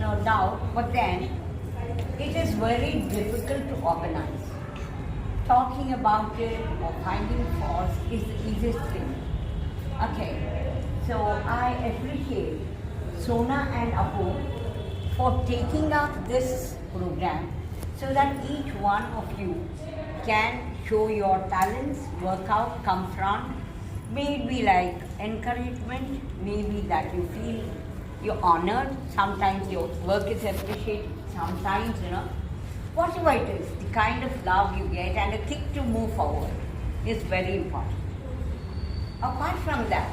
no doubt, but then it is very difficult to organize. Talking about it or finding faults is the easiest thing. Okay, so I appreciate Sona and Apu for taking up this program so that each one of you can show your talents, work out, come front. May it be like encouragement, maybe that you feel you're honored, sometimes your work is appreciated, sometimes, whatever it is, the kind of love you get and a kick to move forward is very important. Apart from that,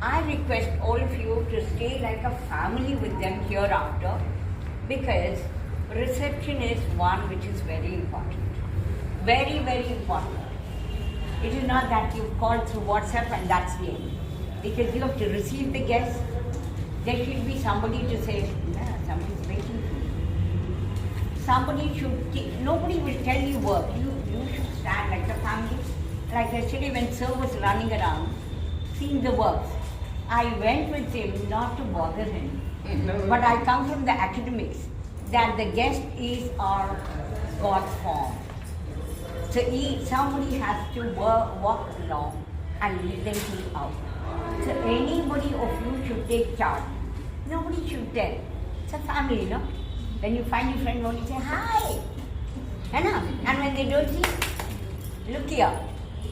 I request all of you to stay like a family with them hereafter, because reception is one which is very important. Very, very important. It is not that you call through WhatsApp and that's the end. Because you have to receive the guests. There should be somebody to say, yeah, somebody's waiting for you. Somebody should, nobody will tell you work. You should stand like a family. Like yesterday when Sir was running around, seeing the works, I went with him not to bother him. But I come from the academics, that the guest is our God's form. So somebody has to walk along and lead them to out. So anybody of you should take charge. Nobody should tell. It's a family, no? When you find your friend, only say, hi. And when they don't see, look here.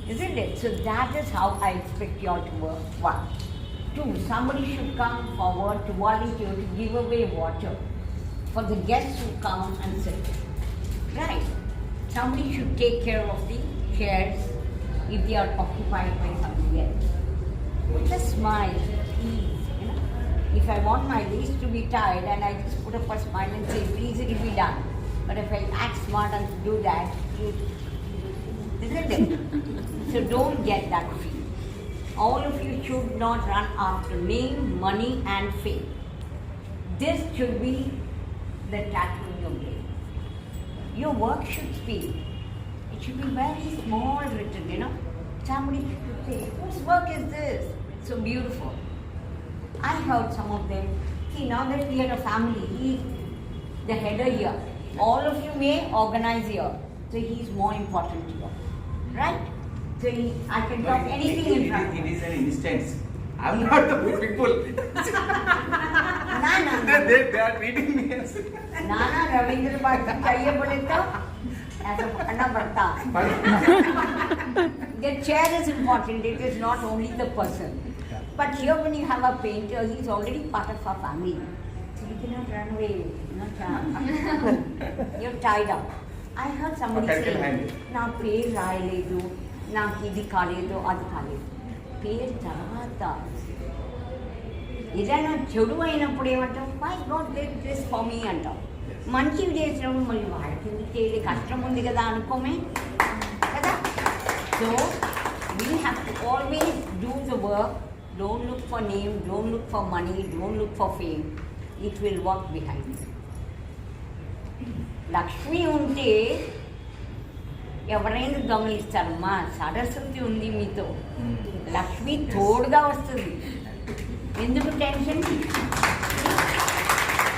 Isn't it? So that is how I expect you all to work. 1. 2, somebody should come forward to volunteer to give away water for the guests who come and sit. Right. Somebody should take care of the chairs if they are occupied by somebody else. With a smile, please. If I want my list to be tied and I just put up a smile and say, please, it will be done. But if I act smart and do that, isn't it? So don't get that feel. All of you should not run after name, money and fame. This should be the tattoo in your brain. Your work should speak. It should be very small written, Somebody should say, whose work is this? It's so beautiful. I heard some of them, see, now that we are a family, he's the header here. All of you may organize here. So he's more important to you. Right? So I can talk anything in front of him. It is an instance. I'm not the good people. No. They are treating me as... Ravindra Bharati chahiye bole to aisa panna padta. The chair is important. It is not only the person. But here when you have a painter, he is already part of our family. So you cannot run away. You're tied up. I heard somebody say, na pair raayaledu, na idi kaledu, adi kaledu. Pair tarvata. ఏదైనా చెడు అయినప్పుడు ఏమంటాం, my God dead this for me అంటాం. మంచివి చేసినప్పుడు మళ్ళీ వాడికి ఎందుకు చేయలే, కష్టం ఉంది కదా అనుకోమే కదా. So we have to always do the work. Don't look for name, don't look for money, don't look for fame. It will work behind you. Lakshmi ఉంటే ఎవరైనా గమనిస్తారమ్మా, సరస్వతి ఉంది మీతో, లక్ష్మి తోడుగా వస్తుంది. ఎందుకు టెన్షన్?